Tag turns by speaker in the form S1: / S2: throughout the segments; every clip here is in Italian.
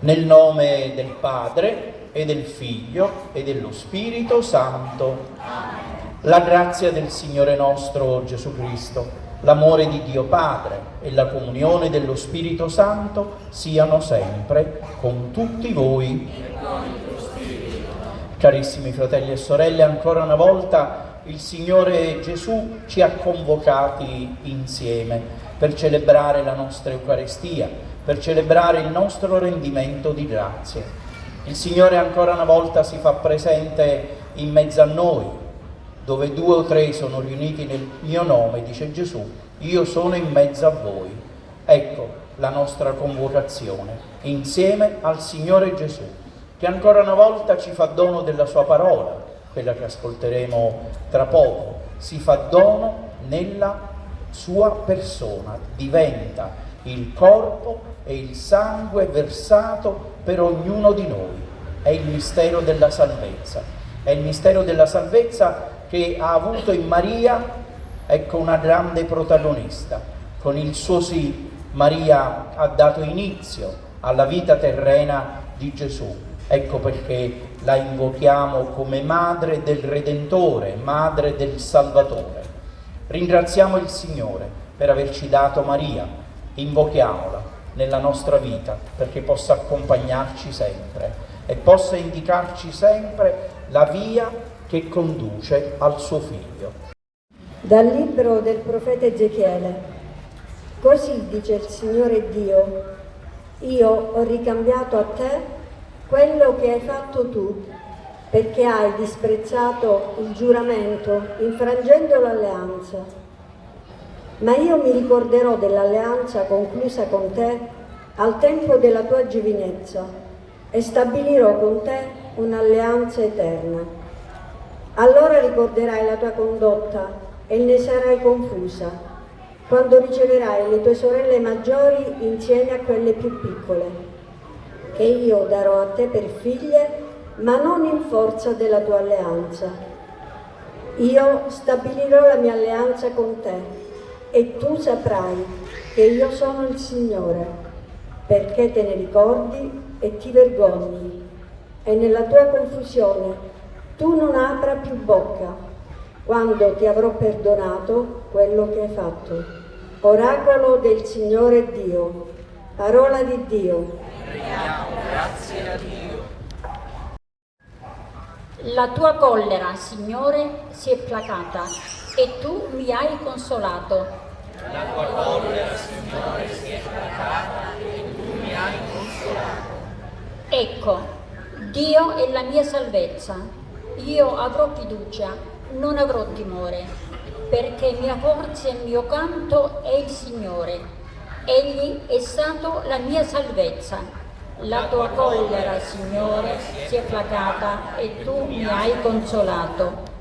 S1: Nel nome del Padre e del Figlio e dello Spirito Santo. La grazia del Signore nostro Gesù Cristo, l'amore di Dio Padre e la comunione dello Spirito Santo siano sempre con tutti voi. Carissimi fratelli e sorelle, ancora una volta il Signore Gesù ci ha convocati insieme per celebrare la nostra Eucaristia, per celebrare il nostro rendimento di grazie. Il Signore ancora una volta si fa presente in mezzo a noi, dove 2 o 3 sono riuniti nel mio nome, dice Gesù, io sono in mezzo a voi. Ecco la nostra convocazione, insieme al Signore Gesù, che ancora una volta ci fa dono della sua parola, quella che ascolteremo tra poco, si fa dono nella sua persona, diventa il corpo e il sangue versato per ognuno di noi. È il mistero della salvezza. È il mistero della salvezza che ha avuto in Maria, ecco, una grande protagonista. Con il suo sì, Maria ha dato inizio alla vita terrena di Gesù. Ecco perché la invochiamo come madre del Redentore, madre del Salvatore. Ringraziamo il Signore per averci dato Maria. Invochiamola nella nostra vita perché possa accompagnarci sempre e possa indicarci sempre la via che conduce al suo Figlio.
S2: Dal libro del profeta Ezechiele. Così dice il Signore Dio: io ho ricambiato a te quello che hai fatto tu, perché hai disprezzato il giuramento, infrangendo l'alleanza. Ma io mi ricorderò dell'alleanza conclusa con te al tempo della tua giovinezza e stabilirò con te un'alleanza eterna. Allora ricorderai la tua condotta e ne sarai confusa, quando riceverai le tue sorelle maggiori insieme a quelle più piccole, che io darò a te per figlie, ma non in forza della tua alleanza. Io stabilirò la mia alleanza con te, e tu saprai che io sono il Signore, perché te ne ricordi e ti vergogni, e nella tua confusione tu non apra più bocca, quando ti avrò perdonato quello che hai fatto. Oracolo del Signore Dio, parola di Dio.
S3: Grazie a Dio.
S4: La tua collera, Signore, si è placata e tu mi hai consolato.
S3: La tua collera, Signore, si è placata e tu mi hai consolato.
S4: Ecco, Dio è la mia salvezza. Io avrò fiducia, non avrò timore, perché mia forza e il mio canto è il Signore. Egli è stato la mia salvezza. La tua collera, Signore, si è placata e tu mi hai consolato.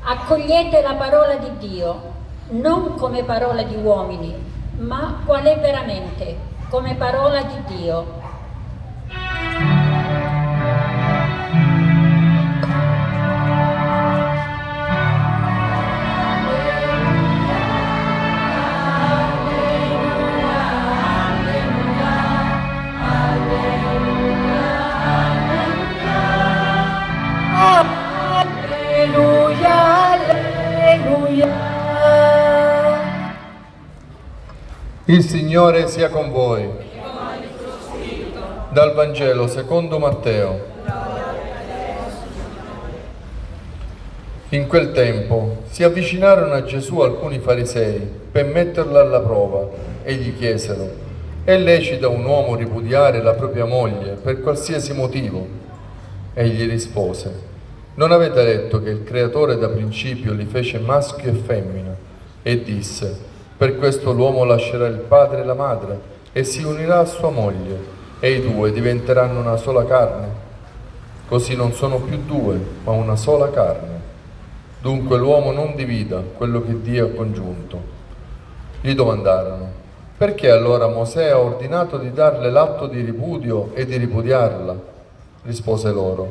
S4: Accogliete la parola di Dio, non come parola di uomini, ma qual è veramente, come parola di Dio.
S5: Il Signore sia con voi. Dal Vangelo secondo Matteo. In quel tempo si avvicinarono a Gesù alcuni farisei per metterlo alla prova e gli chiesero: è lecito a un uomo ripudiare la propria moglie per qualsiasi motivo? Egli rispose: non avete letto che il Creatore da principio li fece maschio e femmina? E disse: per questo l'uomo lascerà il padre e la madre e si unirà a sua moglie, e i due diventeranno una sola carne. Così non sono più due, ma una sola carne. Dunque l'uomo non divida quello che Dio ha congiunto. Gli domandarono: perché allora Mosè ha ordinato di darle l'atto di ripudio e di ripudiarla? Rispose loro: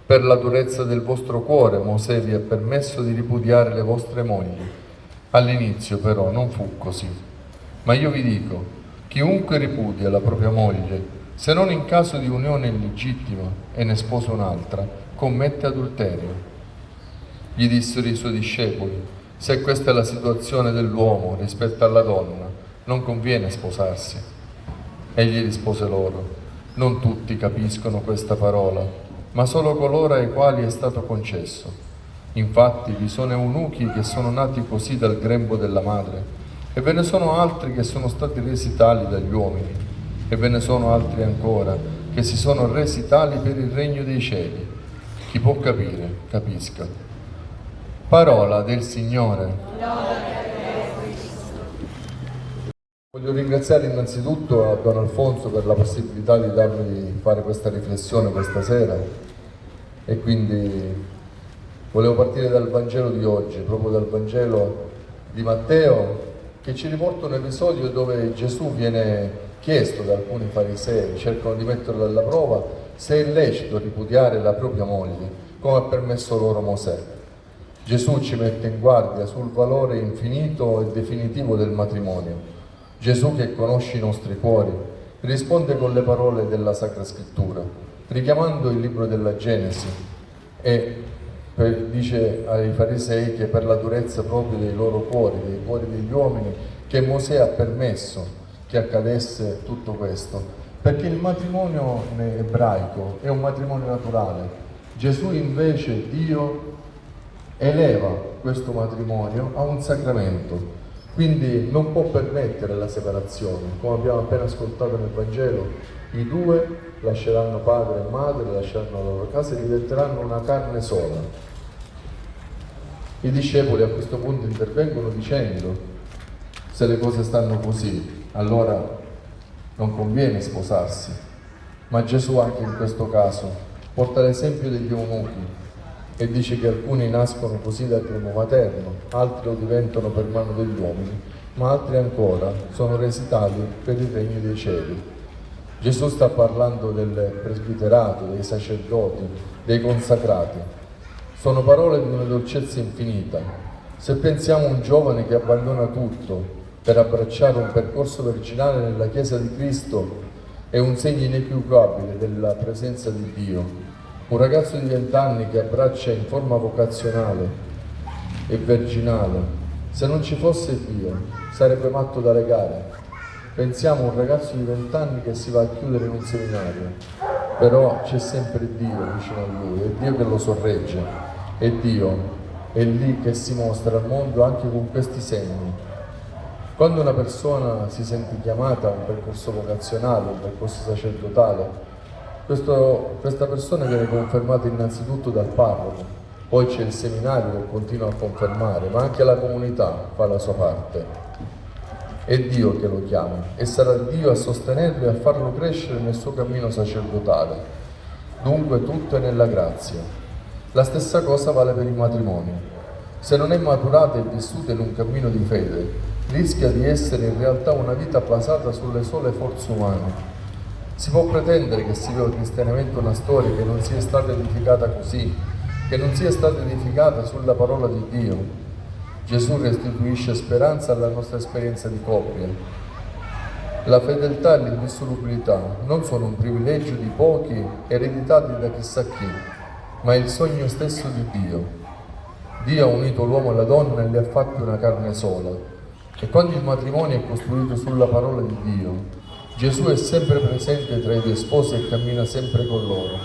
S5: per la durezza del vostro cuore Mosè vi ha permesso di ripudiare le vostre mogli. All'inizio però non fu così. Ma io vi dico: chiunque ripudia la propria moglie, se non in caso di unione illegittima e ne sposa un'altra, commette adulterio. Gli dissero i suoi discepoli: se questa è la situazione dell'uomo rispetto alla donna, non conviene sposarsi. Egli rispose loro: non tutti capiscono questa parola, ma solo coloro ai quali è stato concesso. Infatti vi sono eunuchi che sono nati così dal grembo della madre, e ve ne sono altri che sono stati resi tali dagli uomini, e ve ne sono altri ancora che si sono resi tali per il regno dei cieli. Chi può capire, capisca. Parola del Signore. Voglio ringraziare innanzitutto a Don Alfonso per la possibilità di darmi di fare questa riflessione questa sera, e quindi volevo partire dal Vangelo di oggi, proprio dal Vangelo di Matteo, che ci riporta un episodio dove Gesù viene chiesto da alcuni farisei, cercano di metterlo alla prova, se è lecito ripudiare la propria moglie, come ha permesso loro Mosè. Gesù ci mette in guardia sul valore infinito e definitivo del matrimonio. Gesù, che conosce i nostri cuori, risponde con le parole della Sacra Scrittura, richiamando il libro della Genesi, e dice ai farisei che per la durezza proprio dei loro cuori, dei cuori degli uomini, che Mosè ha permesso che accadesse tutto questo, perché il matrimonio ebraico è un matrimonio naturale. Gesù invece, Dio, eleva questo matrimonio a un sacramento, quindi non può permettere la separazione. Come abbiamo appena ascoltato nel Vangelo, i due lasceranno padre e madre, lasceranno la loro casa e diventeranno una carne sola. I discepoli a questo punto intervengono dicendo: se le cose stanno così, allora non conviene sposarsi. Ma Gesù anche in questo caso porta l'esempio degli eunuchi e dice che alcuni nascono così dal grembo materno, altri lo diventano per mano degli uomini, ma altri ancora sono resi tali per il regno dei cieli. Gesù sta parlando del presbiterato, dei sacerdoti, dei consacrati. Sono parole di una dolcezza infinita. Se pensiamo a un giovane che abbandona tutto per abbracciare un percorso virginale nella Chiesa di Cristo, è un segno inequivocabile della presenza di Dio. Un ragazzo di 20 anni che abbraccia in forma vocazionale e virginale, se non ci fosse Dio, sarebbe matto da legare. Pensiamo a un ragazzo di 20 anni che si va a chiudere in un seminario, però c'è sempre Dio vicino a lui, è Dio che lo sorregge, è Dio, è lì che si mostra al mondo anche con questi segni. Quando una persona si sente chiamata a un percorso vocazionale, un percorso sacerdotale, questa persona viene confermata innanzitutto dal parroco, poi c'è il seminario che continua a confermare, ma anche la comunità fa la sua parte. È Dio che lo chiama e sarà Dio a sostenerlo e a farlo crescere nel suo cammino sacerdotale. Dunque tutto è nella grazia. La stessa cosa vale per il matrimonio. Se non è maturata e vissuta in un cammino di fede, rischia di essere in realtà una vita basata sulle sole forze umane. Si può pretendere che si viva cristianamente una storia che non sia stata edificata così, che non sia stata edificata sulla parola di Dio. Gesù restituisce speranza alla nostra esperienza di coppia. La fedeltà e l'indissolubilità non sono un privilegio di pochi ereditati da chissà chi, ma è il sogno stesso di Dio. Dio ha unito l'uomo e la donna e li ha fatti una carne sola. E quando il matrimonio è costruito sulla parola di Dio, Gesù è sempre presente tra i due sposi e cammina sempre con loro.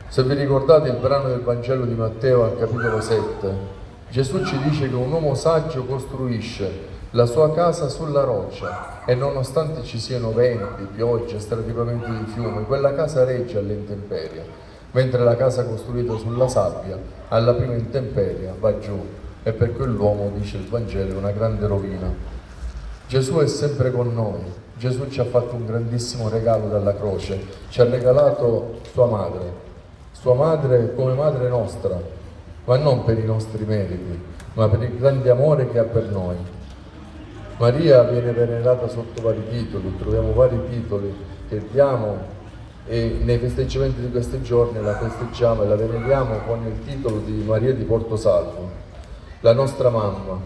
S5: Se vi ricordate il brano del Vangelo di Matteo al capitolo 7, Gesù ci dice che un uomo saggio costruisce la sua casa sulla roccia e nonostante ci siano venti, piogge, stratimamenti di fiume, quella casa regge all'intemperie, mentre la casa costruita sulla sabbia alla prima intemperia va giù, e per quell'uomo, dice il Vangelo, una grande rovina. Gesù è sempre con noi. Gesù ci ha fatto un grandissimo regalo dalla croce, ci ha regalato sua madre come madre nostra, ma non per i nostri meriti, ma per il grande amore che ha per noi. Maria viene venerata sotto vari titoli, troviamo vari titoli che diamo e nei festeggiamenti di questi giorni la festeggiamo e la veneriamo con il titolo di Maria di Porto Salvo, la nostra mamma,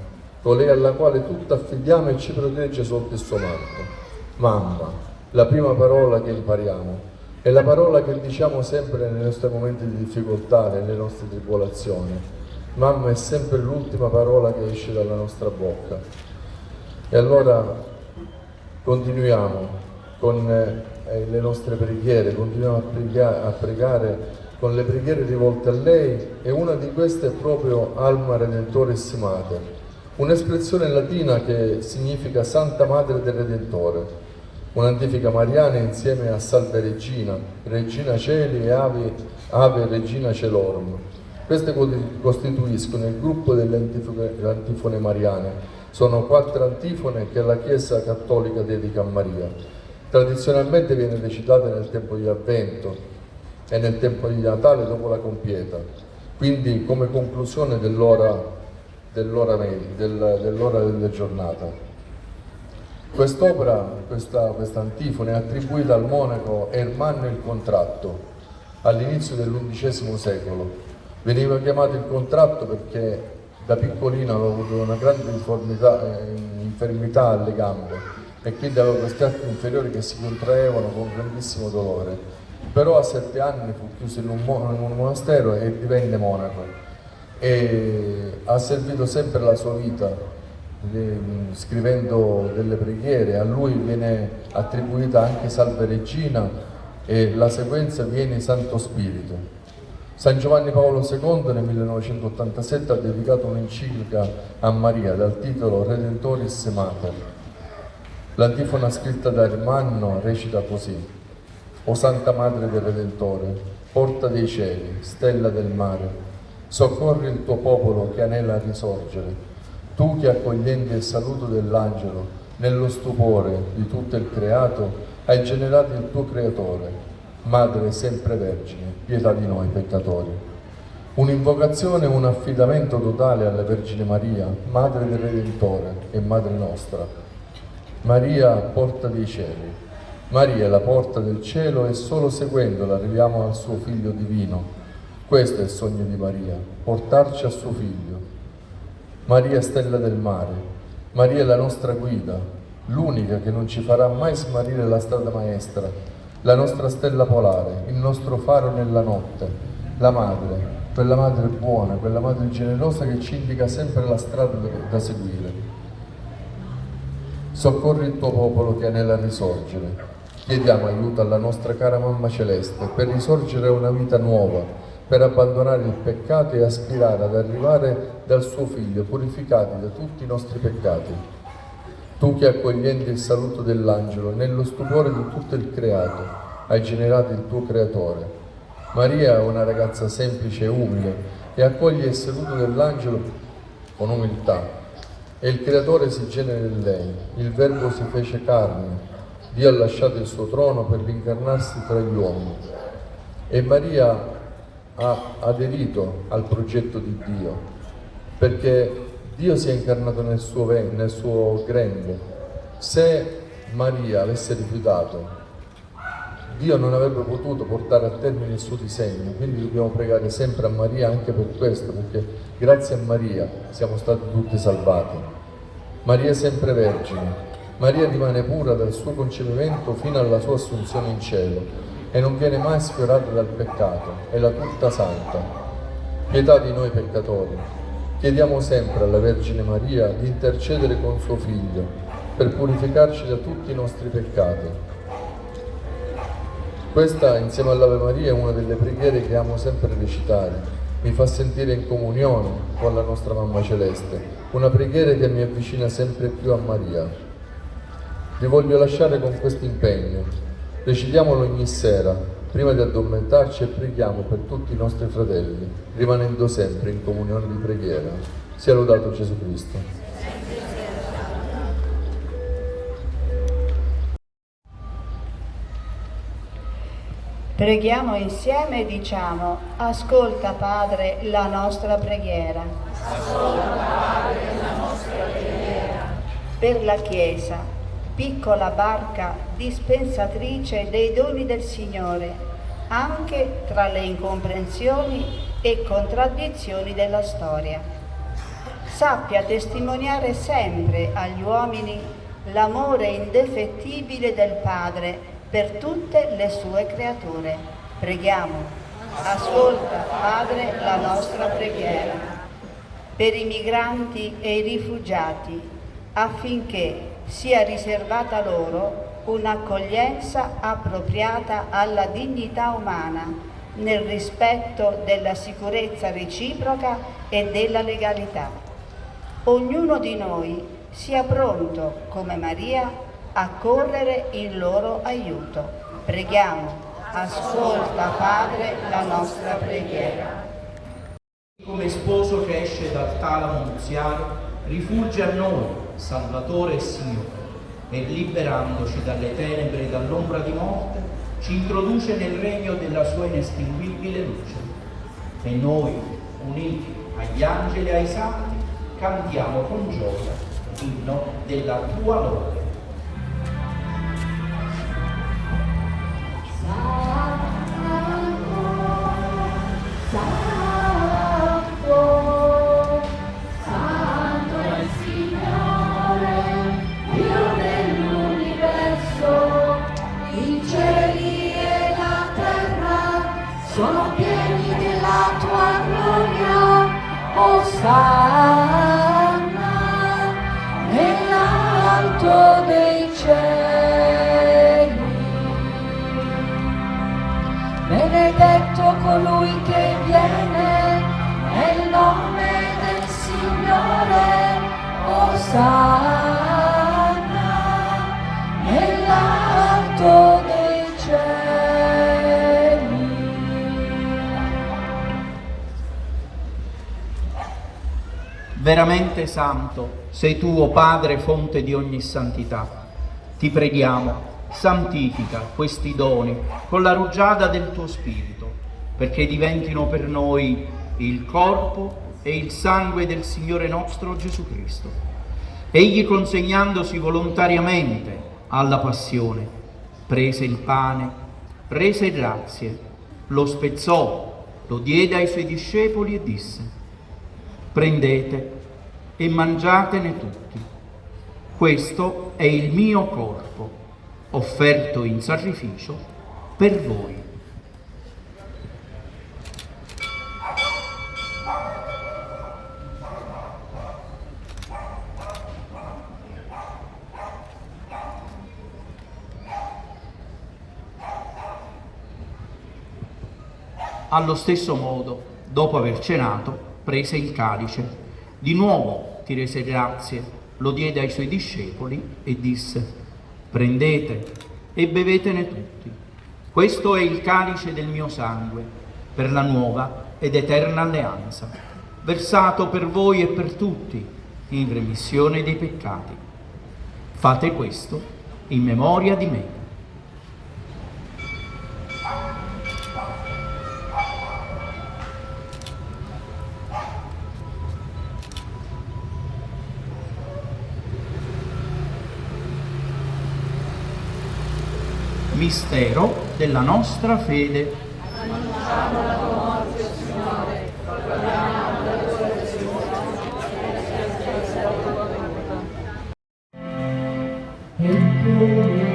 S5: colei alla quale tutto affidiamo e ci protegge sotto il suo manto. Mamma, la prima parola che impariamo, è la parola che diciamo sempre nei nostri momenti di difficoltà, nelle nostre tribolazioni. Mamma è sempre l'ultima parola che esce dalla nostra bocca. E allora continuiamo con le nostre preghiere, continuiamo a pregare con le preghiere rivolte a lei, e una di queste è proprio Alma Redentoris Mater, un'espressione latina che significa Santa Madre del Redentore, un'antifica mariana insieme a Salve Regina, Regina Celi e Ave Regina Celorum. Queste costituiscono il gruppo delle antifone mariane. Sono 4 antifone che la Chiesa Cattolica dedica a Maria. Tradizionalmente viene recitata nel tempo di Avvento e nel tempo di Natale dopo la compieta, quindi come conclusione dell'ora della giornata. Quest'opera, questa antifona è attribuita al monaco Ermanno il Contratto all'inizio dell'XI secolo. Veniva chiamato il Contratto perché da piccolino aveva avuto una grande infermità alle gambe e quindi aveva questi arti inferiori che si contraevano con grandissimo dolore. Però a 7 anni fu chiuso in un monastero e divenne monaco e ha servito sempre la sua vita scrivendo delle preghiere. A lui viene attribuita anche Salve Regina e la sequenza viene Santo Spirito. San Giovanni Paolo II nel 1987 ha dedicato un'enciclica a Maria dal titolo Redentoris Mater. L'antifona scritta da Ermanno recita così: O Santa Madre del Redentore, porta dei cieli, stella del mare, soccorri il tuo popolo che anela a risorgere. Tu che accogliendo il saluto dell'angelo, nello stupore di tutto il creato, hai generato il tuo creatore. Madre sempre Vergine, pietà di noi peccatori. Un'invocazione e un affidamento totale alla Vergine Maria, Madre del Redentore e Madre nostra. Maria, porta dei cieli. Maria è la porta del cielo e solo seguendola arriviamo al suo Figlio divino. Questo è il sogno di Maria, portarci al suo Figlio. Maria stella del mare, Maria è la nostra guida, l'unica che non ci farà mai smarrire la strada maestra, la nostra stella polare, il nostro faro nella notte, la madre, quella madre buona, quella madre generosa che ci indica sempre la strada da seguire. Soccorri il tuo popolo che anela a risorgere. Chiediamo aiuto alla nostra cara Mamma Celeste per risorgere a una vita nuova, per abbandonare il peccato e aspirare ad arrivare dal suo Figlio purificati da tutti i nostri peccati. Tu che accogliendo il saluto dell'angelo nello stupore di tutto il creato hai generato il tuo creatore. Maria è una ragazza semplice e umile e accoglie il saluto dell'angelo con umiltà e il creatore si genera in lei, il Verbo si fece carne, Dio ha lasciato il suo trono per incarnarsi tra gli uomini e Maria ha aderito al progetto di Dio, perché Dio si è incarnato nel suo grembo. Se Maria avesse rifiutato, Dio non avrebbe potuto portare a termine il suo disegno, quindi dobbiamo pregare sempre a Maria anche per questo, perché grazie a Maria siamo stati tutti salvati. Maria è sempre Vergine, Maria rimane pura dal suo concepimento fino alla sua assunzione in cielo e non viene mai sfiorata dal peccato, è la tutta santa. Pietà di noi peccatori, chiediamo sempre alla Vergine Maria di intercedere con suo Figlio per purificarci da tutti i nostri peccati. Questa, insieme all'Ave Maria, è una delle preghiere che amo sempre recitare. Mi fa sentire in comunione con la nostra Mamma Celeste, una preghiera che mi avvicina sempre più a Maria. Vi voglio lasciare con questo impegno. Recitiamolo ogni sera, prima di addormentarci, e preghiamo per tutti i nostri fratelli, rimanendo sempre in comunione di preghiera. Sia lodato Gesù Cristo.
S6: Preghiamo insieme e diciamo: ascolta Padre la nostra preghiera.
S3: Ascolta Padre la nostra preghiera.
S6: Per la Chiesa, piccola barca dispensatrice dei doni del Signore, anche tra le incomprensioni e contraddizioni della storia. Sappia testimoniare sempre agli uomini l'amore indefettibile del Padre per tutte le sue creature. Preghiamo. Ascolta, Padre, la nostra preghiera. Per i migranti e i rifugiati, affinché sia riservata loro un'accoglienza appropriata alla dignità umana, nel rispetto della sicurezza reciproca e della legalità. Ognuno di noi sia pronto, come Maria, a correre in loro aiuto. Preghiamo. Ascolta, Padre, la nostra preghiera.
S1: Come sposo che esce dal talamo nuziale, rifugge a noi, Salvatore e Signore, e liberandoci dalle tenebre e dall'ombra di morte, ci introduce nel regno della sua inestinguibile luce. E noi, uniti agli angeli e ai santi, cantiamo con gioia l'inno della tua lode.
S7: Sono pieni della tua gloria, Osanna, nell'alto dei cieli. Benedetto colui che viene nel nome del Signore, Osanna, nell'alto dei cieli.
S1: Veramente santo sei tu, o Padre, fonte di ogni santità. Ti preghiamo, santifica questi doni con la rugiada del tuo Spirito, perché diventino per noi il corpo e il sangue del Signore nostro Gesù Cristo. Egli, consegnandosi volontariamente alla passione, prese il pane, rese grazie, lo spezzò, lo diede ai suoi discepoli e disse: prendete e mangiatene tutti. Questo è il mio corpo, offerto in sacrificio per voi. Allo stesso modo, dopo aver cenato, prese il calice. Di nuovo ti rese grazie, lo diede ai suoi discepoli e disse: prendete e bevetene tutti. Questo è il calice del mio sangue, per la nuova ed eterna alleanza, versato per voi e per tutti in remissione dei peccati. Fate questo in memoria di me. Mistero della nostra fede.
S7: Annunciamo la tua morte, Signore, proclamiamo la tua resurrezione. Signore,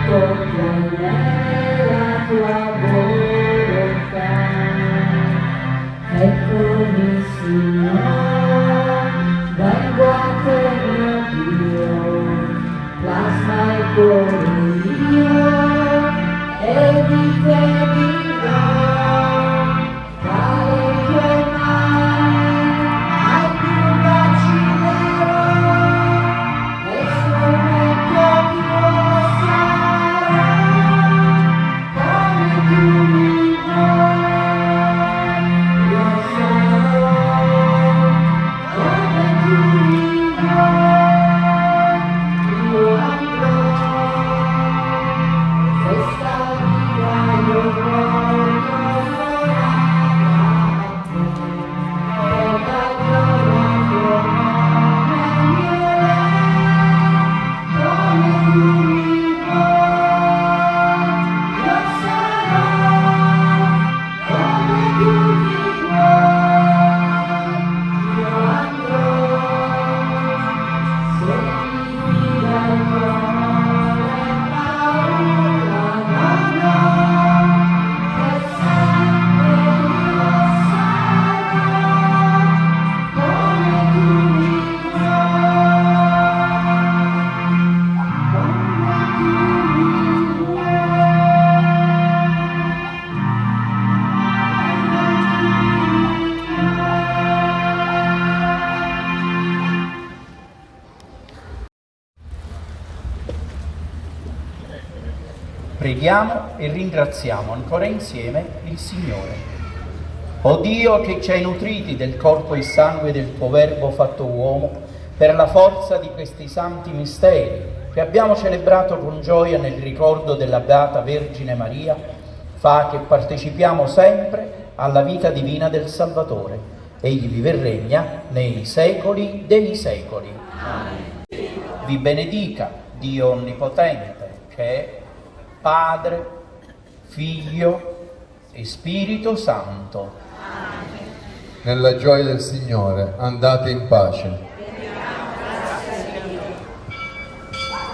S7: compia la tua volontà. Eccomi Signore, vengo a te mio Dio, plasma il cuore mio e di te vivrò. Tra le tue mani al più vacillerò e strumento tuo sarò, come tu mi vuoi, io sarò, come tu mi vuoi, io andrò. Questa vita io voglio donare a te, per la gloria tuo nome mio re, come tu mi vuoi, io sarò, come tu mi vuoi, io andrò. Se mi guida il cuore, paura non ho, per sempre io sarò, come tu mi
S1: Preghiamo e ringraziamo ancora insieme il Signore. O Dio che ci hai nutriti del corpo e sangue del tuo Verbo fatto uomo, per la forza di questi santi misteri che abbiamo celebrato con gioia nel ricordo della Beata Vergine Maria, fa che partecipiamo sempre alla vita divina del Salvatore. Egli vive e regna nei secoli dei secoli. Amen. Vi benedica Dio Onnipotente, che è Padre, Figlio e Spirito Santo.
S5: Nella gioia del Signore andate in pace.